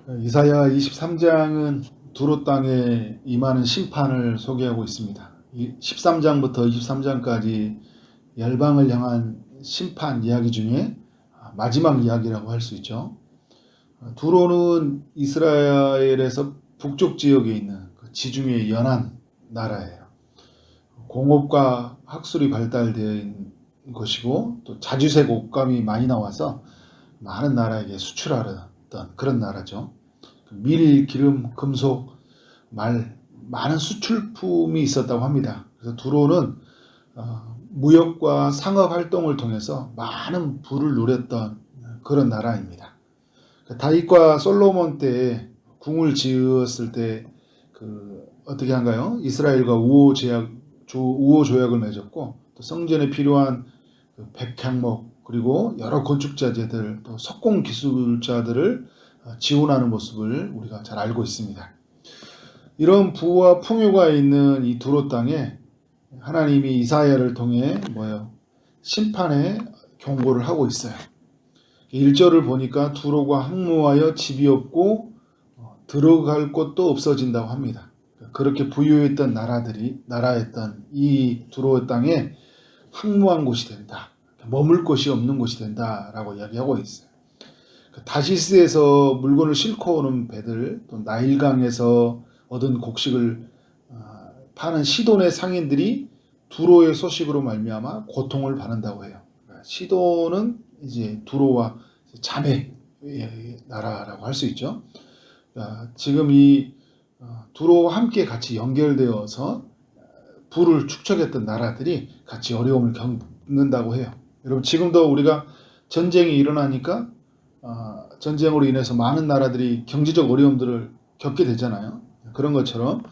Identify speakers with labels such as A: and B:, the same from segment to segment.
A: 이사야 23장은 두로 땅에 임하는 심판을 소개하고 있습니다. 13장부터 23장까지 열방을 향한 심판 이야기 중에 마지막 이야기라고 할 수 있죠. 두로는 이스라엘에서 북쪽 지역에 있는 그 지중해 연안 나라예요. 공업과 학술이 발달되어 있는 것이고 또 자주색 옷감이 많이 나와서 많은 나라에게 수출하던 그런 나라죠. 밀, 기름, 금속, 말 많은 수출품이 있었다고 합니다. 그래서 두로는 무역과 상업 활동을 통해서 많은 부를 누렸던 그런 나라입니다. 다윗과 솔로몬 때 궁을 지었을 때 어떻게 한가요? 이스라엘과 우호 조약을 맺었고 또 성전에 필요한 백향목 그리고 여러 건축자재들 또 석공 기술자들을 지원하는 모습을 우리가 잘 알고 있습니다. 이런 부와 풍요가 있는 이 두로 땅에 하나님이 이사야를 통해 심판의 경고를 하고 있어요. 1절을 보니까 두로가 항무하여 집이 없고 들어갈 곳도 없어진다고 합니다. 그렇게 부유했던 나라였던 이 두로 땅에 항무한 곳이 된다. 머물 곳이 없는 곳이 된다라고 이야기하고 있어요. 다시스에서 물건을 싣고 오는 배들, 또 나일강에서 얻은 곡식을 파는 시돈의 상인들이 두로의 소식으로 말미암아 고통을 받는다고 해요. 시돈은 이제 두로와 자매 나라라고 할 수 있죠. 지금 이 두로와 함께 같이 연결되어서 부를 축적했던 나라들이 같이 어려움을 겪는다고 해요. 여러분 지금도 우리가 전쟁이 일어나니까 전쟁으로 인해서 많은 나라들이 경제적 어려움들을 겪게 되잖아요. 그런 것처럼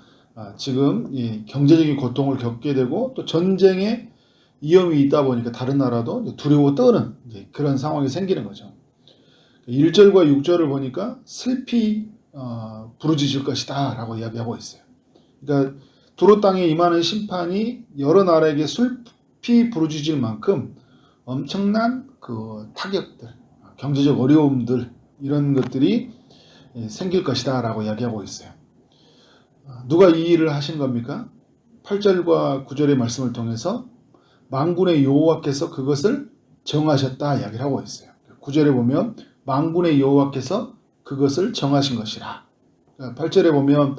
A: 지금 이 경제적인 고통을 겪게 되고 또 전쟁에 위험이 있다 보니까 다른 나라도 두려워 떠는 그런 상황이 생기는 거죠. 1절과 6절을 보니까 슬피 부르짖을 것이다 라고 이야기하고 있어요. 그러니까 두로 땅에 임하는 심판이 여러 나라에게 슬피 부르짖을 만큼 엄청난 그 타격들, 경제적 어려움들 이런 것들이 생길 것이다 라고 이야기하고 있어요. 누가 이 일을 하신 겁니까? 8절과 9절의 말씀을 통해서 만군의 여호와께서 그것을 정하셨다 이야기를 하고 있어요. 9절에 보면 만군의 여호와께서 그것을 정하신 것이라. 8절에 보면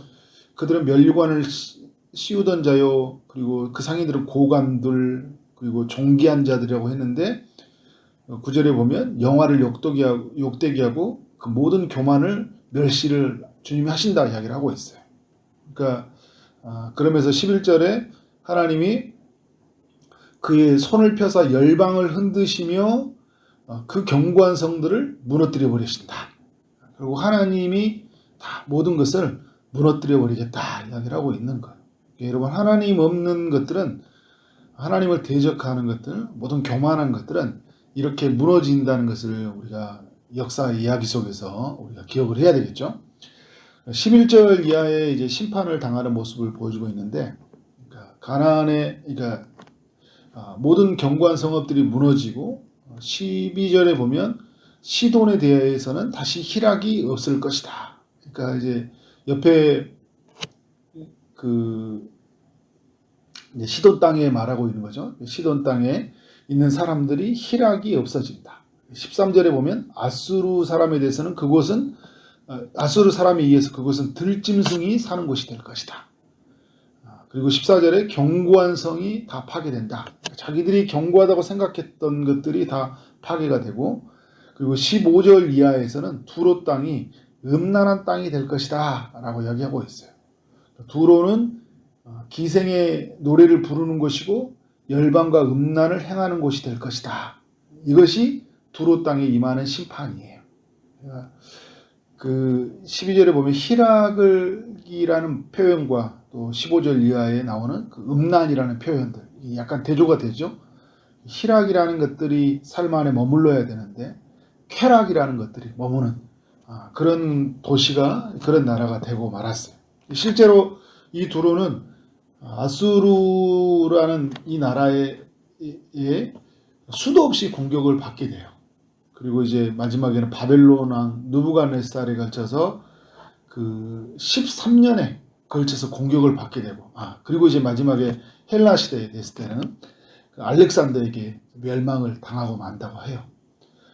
A: 그들은 면류관을 씌우던 자요 그리고 그 상인들은 고관들 그리고 존귀한 자들이라고 했는데 9절에 보면 영화를 욕되게 하고 그 모든 교만을 멸시를 주님이 하신다 이야기를 하고 있어요. 그러니까 그러면서 11절에 하나님이 그의 손을 펴사 열방을 흔드시며 그 견고한 성들을 무너뜨려 버리신다. 그리고 하나님이 다 모든 것을 무너뜨려 버리겠다 이야기를 하고 있는 거예요. 여러분 하나님 없는 것들은 하나님을 대적하는 것들 모든 교만한 것들은 이렇게 무너진다는 것을 우리가 역사 이야기 속에서 우리가 기억을 해야 되겠죠. 11절 이하에 이제 심판을 당하는 모습을 보여주고 있는데, 그러니까 모든 견고한 성읍들이 무너지고 12절에 보면 시돈에 대해서는 다시 희락이 없을 것이다. 그러니까 이제 옆에 이제 시돈 땅에 말하고 있는 거죠. 시돈 땅에 있는 사람들이 희락이 없어진다. 13절에 보면 아수르 사람에 대해서는 아수르 사람에 의해서 그곳은 들짐승이 사는 곳이 될 것이다. 그리고 14절에 견고한 성이 다 파괴된다. 자기들이 견고하다고 생각했던 것들이 다 파괴가 되고 그리고 15절 이하에서는 두로 땅이 음란한 땅이 될 것이다 라고 이야기하고 있어요. 두로는 기생의 노래를 부르는 곳이고 열방과 음란을 행하는 곳이 될 것이다. 이것이 두로 땅에 임하는 심판이에요. 그 12절에 보면 희락이라는 표현과 또 15절 이하에 나오는 그 음란이라는 표현들 약간 대조가 되죠. 희락이라는 것들이 삶 안에 머물러야 되는데 쾌락이라는 것들이 머무는 그런 도시가 그런 나라가 되고 말았어요. 실제로 이 두로는 아수르라는 이 나라에 수도 없이 공격을 받게 돼요. 그리고 이제 마지막에는 바벨론 왕 느부갓네살에 걸쳐서 그 13년에 걸쳐서 공격을 받게 되고, 그리고 이제 마지막에 헬라 시대에 됐을 때는 그 알렉산더에게 멸망을 당하고 만다고 해요.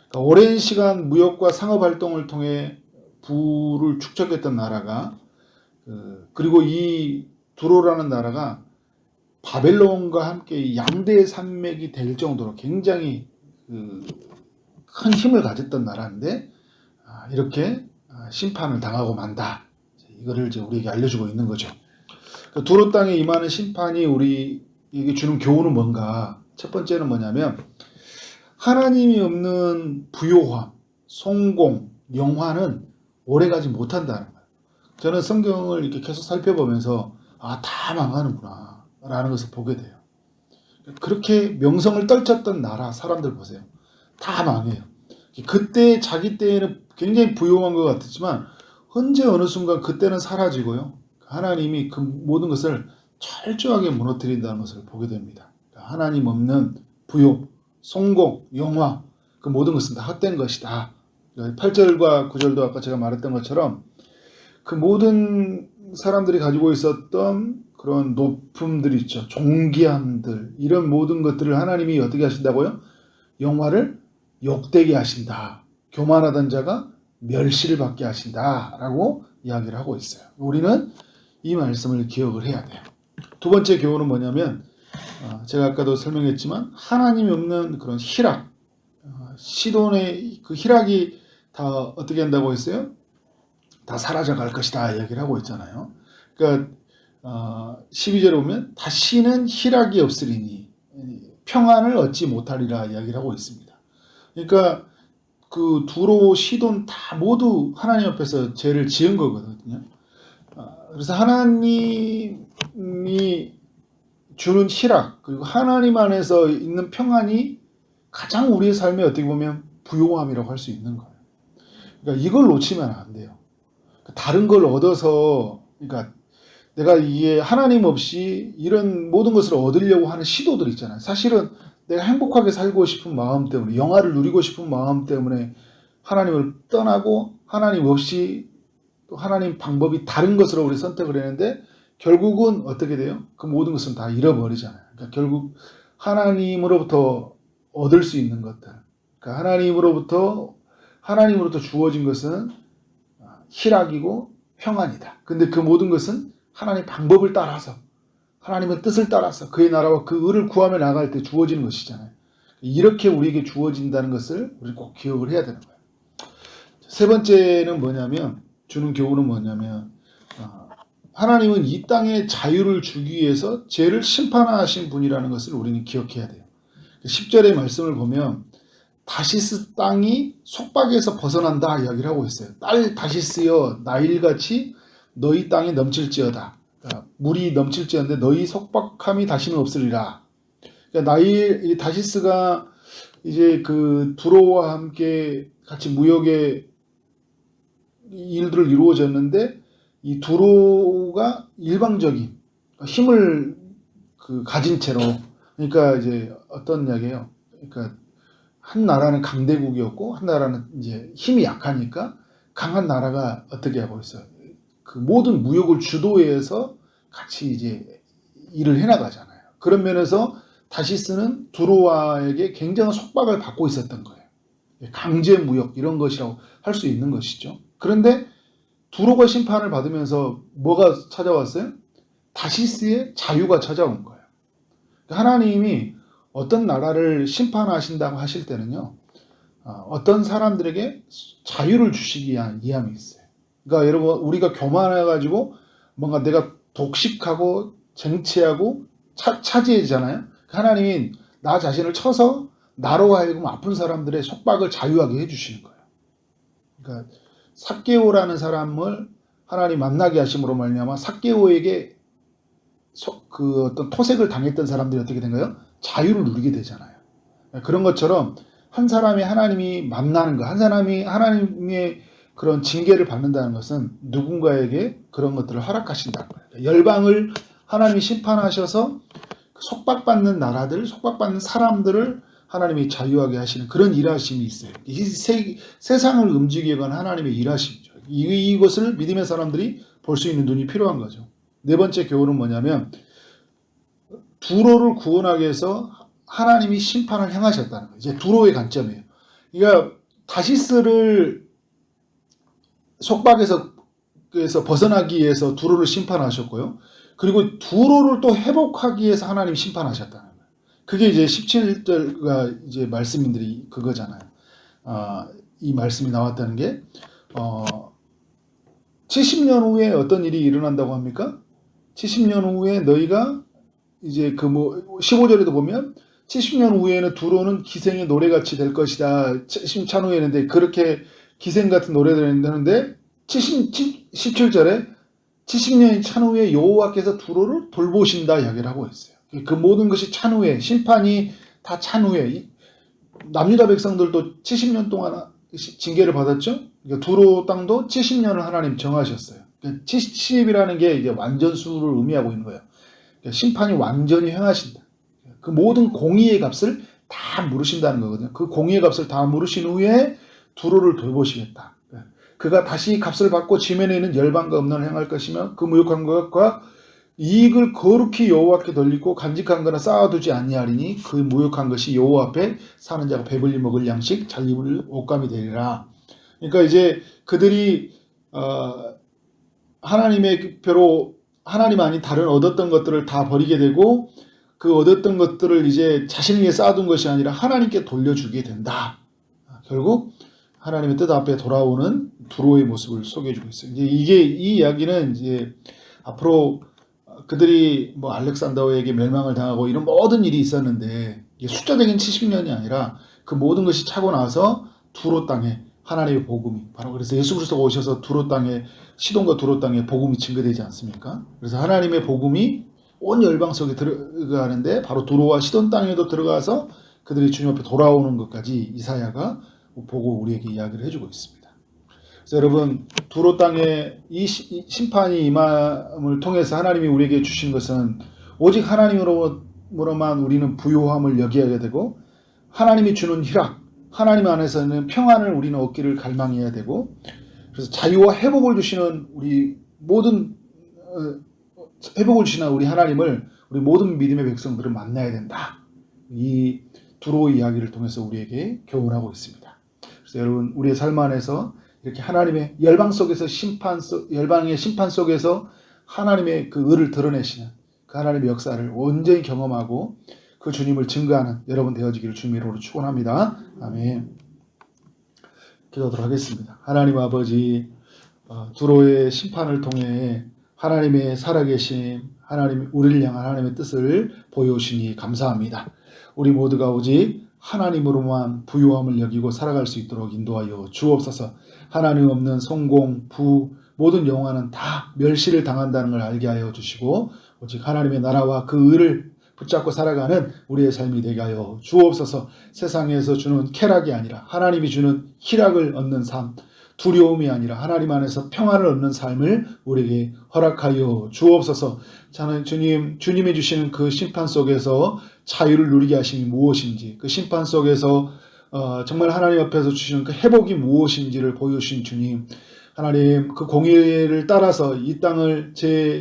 A: 그러니까 오랜 시간 무역과 상업 활동을 통해 부를 축적했던 나라가, 그리고 이 두로라는 나라가 바벨론과 함께 양대 산맥이 될 정도로 굉장히 큰 힘을 가졌던 나라인데, 이렇게 심판을 당하고 만다. 이거를 이제 우리에게 알려주고 있는 거죠. 두로 땅에 임하는 심판이 우리에게 주는 교훈은 뭔가? 첫 번째는 뭐냐면 하나님이 없는 부요함, 성공, 영화는 오래가지 못한다는 거예요. 저는 성경을 이렇게 계속 살펴보면서 다 망하는구나 라는 것을 보게 돼요. 그렇게 명성을 떨쳤던 나라 사람들 보세요. 다 망해요. 그때 자기 때에는 굉장히 부유한 것 같았지만 언제 어느 순간 그때는 사라지고요. 하나님이 그 모든 것을 철저하게 무너뜨린다는 것을 보게 됩니다. 하나님 없는 부요, 성공, 영화, 그 모든 것은 다 헛된 것이다. 8절과 9절도 아까 제가 말했던 것처럼 그 모든 사람들이 가지고 있었던 그런 높음들이 있죠. 존귀함들, 이런 모든 것들을 하나님이 어떻게 하신다고요? 영화를 욕되게 하신다. 교만하던 자가 멸시를 받게 하신다 라고 이야기를 하고 있어요. 우리는 이 말씀을 기억을 해야 돼요. 두 번째 교훈은 뭐냐면 제가 아까도 설명했지만 하나님이 없는 그런 희락, 시돈의 그 희락이 다 어떻게 한다고 했어요? 다 사라져 갈 것이다 이야기를 하고 있잖아요. 그러니까 12절에 보면 다시는 희락이 없으리니 평안을 얻지 못하리라 이야기를 하고 있습니다. 그러니까 그 두로, 시돈 다 모두 하나님 앞에서 죄를 지은 거거든요. 그래서 하나님이 주는 희락, 그리고 하나님 안에서 있는 평안이 가장 우리의 삶에 어떻게 보면 부요함이라고 할 수 있는 거예요. 그러니까 이걸 놓치면 안 돼요. 다른 걸 얻어서, 그러니까 내가 이게 하나님 없이 이런 모든 것을 얻으려고 하는 시도들 있잖아요. 사실은 내가 행복하게 살고 싶은 마음 때문에, 영화를 누리고 싶은 마음 때문에 하나님을 떠나고 하나님 없이 또 하나님 방법이 다른 것으로 우리 선택을 했는데 결국은 어떻게 돼요? 그 모든 것은 다 잃어버리잖아요. 그러니까 결국 하나님으로부터 얻을 수 있는 것들, 그러니까 하나님으로부터 주어진 것은 희락이고 평안이다. 근데 그 모든 것은 하나님 방법을 따라서, 하나님의 뜻을 따라서 그의 나라와 그 의를 구하며 나갈 때 주어지는 것이잖아요. 이렇게 우리에게 주어진다는 것을 우리 꼭 기억을 해야 되는 거예요. 세 번째는 뭐냐면, 주는 교훈은 뭐냐면, 하나님은 이 땅에 자유를 주기 위해서 죄를 심판하신 분이라는 것을 우리는 기억해야 돼요. 10절의 말씀을 보면 다시스 땅이 속박에서 벗어난다 이야기를 하고 있어요. 딸 다시스여 나일같이 너희 땅이 넘칠지어다. 그러니까 물이 넘칠지어인데 너희 속박함이 다시는 없으리라. 그러니까 이 다시스가 이제 그 두로와 함께 같이 무역의 일들을 이루어졌는데 이 두로가 일방적인 힘을 가진 채로, 그러니까 이제 어떤 이야기예요. 그러니까 한 나라는 강대국이었고 한 나라는 이제 힘이 약하니까 강한 나라가 어떻게 하고 있어요? 그 모든 무역을 주도해서 같이 이제 일을 해나가잖아요. 그런 면에서 다시스는 두로와에게 굉장한 속박을 받고 있었던 거예요. 강제 무역 이런 것이라고 할 수 있는 것이죠. 그런데 두로가 심판을 받으면서 뭐가 찾아왔어요? 다시스의 자유가 찾아온 거예요. 하나님이 어떤 나라를 심판하신다고 하실 때는요, 어떤 사람들에게 자유를 주시기 위한 이함이 있어요. 그러니까 여러분, 우리가 교만해가지고 뭔가 내가 독식하고 쟁취하고 차지해지잖아요. 하나님이 나 자신을 쳐서 나로 하여금 아픈 사람들의 속박을 자유하게 해주시는 거예요. 그러니까 삭개오라는 사람을 하나님 만나게 하심으로 말미암아 삭개오에게 그 어떤 토색을 당했던 사람들이 어떻게 된 거예요? 자유를 누리게 되잖아요. 그런 것처럼 한 사람이 하나님이 만나는 것, 한 사람이 하나님의 그런 징계를 받는다는 것은 누군가에게 그런 것들을 허락하신다는 거예요. 열방을 하나님이 심판하셔서 속박받는 나라들, 속박받는 사람들을 하나님이 자유하게 하시는 그런 일하심이 있어요. 이 세상을 움직이게 한 하나님의 일하심이죠. 이것을 믿음의 사람들이 볼 수 있는 눈이 필요한 거죠. 네 번째 교훈은 뭐냐면 두로를 구원하기 위해서 하나님이 심판을 행하셨다는 거예요. 이제 두로의 관점이에요. 그러니까 다시스를 속박에서 벗어나기 위해서 두로를 심판하셨고요. 그리고 두로를 또 회복하기 위해서 하나님 심판하셨다는 거예요. 그게 이제 17절과 이제 말씀들이 그거잖아요. 이 말씀이 나왔다는 게 70년 후에 어떤 일이 일어난다고 합니까? 70년 후에 너희가 이제 15절에도 보면 70년 후에는 두로는 기생의 노래같이 될 것이다. 찬후에는데 그렇게 기생 같은 노래를 했는데 17절에 70년이 찬후에 여호와께서 두로를 돌보신다 이야기를 하고 있어요. 그 모든 것이 찬후에, 심판이 다 찬후에. 남유다 백성들도 70년 동안 징계를 받았죠. 그러니까 두로 땅도 70년을 하나님 정하셨어요. 70이라는 게 이제 완전수를 의미하고 있는 거예요. 그러니까 심판이 완전히 행하신다. 그 모든 공의의 값을 다 물으신다는 거거든요. 그 공의의 값을 다 물으신 후에 두로를 돌보시겠다. 그가 다시 값을 받고 지면에 있는 열방과 음란을 행할 것이며 그 무욕한 것과 이익을 거룩히 여호와께 돌리고 간직한 거나 쌓아두지 아니하리니 그 무욕한 것이 여호와 앞에 사는 자가 배불리 먹을 양식 잘 입을 옷감이 되리라. 그러니까 이제 그들이 하나님의 표로 하나님 아닌 다른 얻었던 것들을 다 버리게 되고 그 얻었던 것들을 이제 자신을 위해 쌓아둔 것이 아니라 하나님께 돌려주게 된다. 결국 하나님의 뜻 앞에 돌아오는 두로의 모습을 소개해주고 있어요. 이제 이 이야기는 이제 앞으로 그들이 알렉산더에게 멸망을 당하고 이런 모든 일이 있었는데 이게 숫자적인 70년이 아니라 그 모든 것이 차고 나서 두로 땅에 하나님의 복음이 바로 그래서 예수 그리스도가 오셔서 두로 땅에 시돈과 두로 땅에 복음이 증거되지 않습니까? 그래서 하나님의 복음이 온 열방 속에 들어가는데 바로 두로와 시돈 땅에도 들어가서 그들이 주님 앞에 돌아오는 것까지 이사야가 보고 우리에게 이야기를 해주고 있습니다. 그래서 여러분 두로 땅에 이 심판이 임함을 통해서 하나님이 우리에게 주신 것은 오직 하나님으로만 우리는 부요함을 여기야 되고 하나님이 주는 희락, 하나님 안에서는 평안을 우리는 얻기를 갈망해야 되고 그래서 자유와 회복을 주시는 우리 모든 회복을 주시는 우리 하나님을 우리 모든 믿음의 백성들은 만나야 된다. 이 두로의 이야기를 통해서 우리에게 교훈하고 있습니다. 그래서 여러분 우리의 삶 안에서 이렇게 하나님의 열방의 심판 속에서 하나님의 그 의를 드러내시는 그 하나님의 역사를 온전히 경험하고 그 주님을 증거하는 여러분 되어지기를 주님의 이름으로 축원합니다. 아멘. 기도하도록 하겠습니다. 하나님 아버지 두로의 심판을 통해 하나님의 살아계심 하나님 우리를 향한 하나님의 뜻을 보여주시니 감사합니다. 우리 모두가 오직 하나님으로만 부요함을 여기고 살아갈 수 있도록 인도하여 주옵소서. 하나님 없는 성공, 부, 모든 영화는 다 멸시를 당한다는 걸 알게 하여 주시고 오직 하나님의 나라와 그 의를 붙잡고 살아가는 우리의 삶이 되게 하여 주옵소서. 세상에서 주는 쾌락이 아니라 하나님이 주는 희락을 얻는 삶, 두려움이 아니라 하나님 안에서 평안을 얻는 삶을 우리에게 허락하여 주옵소서. 저는 주님이 주시는 그 심판 속에서 자유를 누리게 하심이 무엇인지, 그 심판 속에서 정말 하나님 앞에서 주시는 그 회복이 무엇인지를 보여주신 주님, 하나님 그 공의를 따라서 이 땅을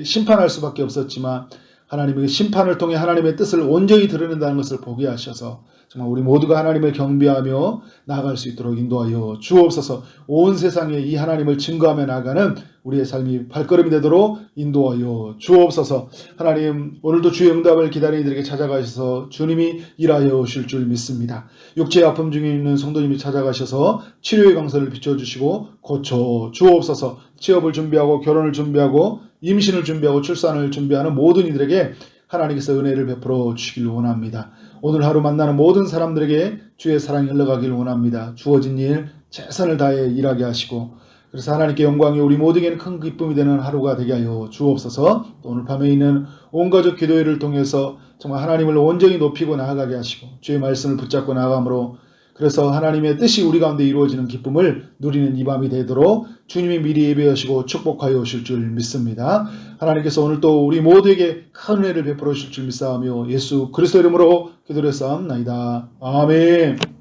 A: 심판할 수밖에 없었지만 하나님의 심판을 통해 하나님의 뜻을 온전히 드러낸다는 것을 보게 하셔서 정말 우리 모두가 하나님을 경배하며 나아갈 수 있도록 인도하여 주옵소서. 온 세상에 이 하나님을 증거하며 나아가는 우리의 삶이 발걸음이 되도록 인도하여 주옵소서. 하나님 오늘도 주의 응답을 기다리는 이들에게 찾아가셔서 주님이 일하여 오실 줄 믿습니다. 육체의 아픔 중에 있는 성도님이 찾아가셔서 치료의 강선을 비춰주시고 고쳐 주옵소서. 취업을 준비하고 결혼을 준비하고 임신을 준비하고 출산을 준비하는 모든 이들에게 하나님께서 은혜를 베풀어 주시길 원합니다. 오늘 하루 만나는 모든 사람들에게 주의 사랑이 흘러가길 원합니다. 주어진 일 최선을 다해 일하게 하시고 그래서 하나님께 영광이 우리 모두에게는 큰 기쁨이 되는 하루가 되게 하여 주옵소서. 오늘 밤에 있는 온 가족 기도회를 통해서 정말 하나님을 온전히 높이고 나아가게 하시고 주의 말씀을 붙잡고 나아감으로 그래서 하나님의 뜻이 우리 가운데 이루어지는 기쁨을 누리는 이 밤이 되도록 주님이 미리 예배하시고 축복하여 오실 줄 믿습니다. 하나님께서 오늘 또 우리 모두에게 큰 은혜를 베풀어 주실 줄 믿사오며 예수 그리스도 이름으로 기도를 했사옵나이다. 아멘.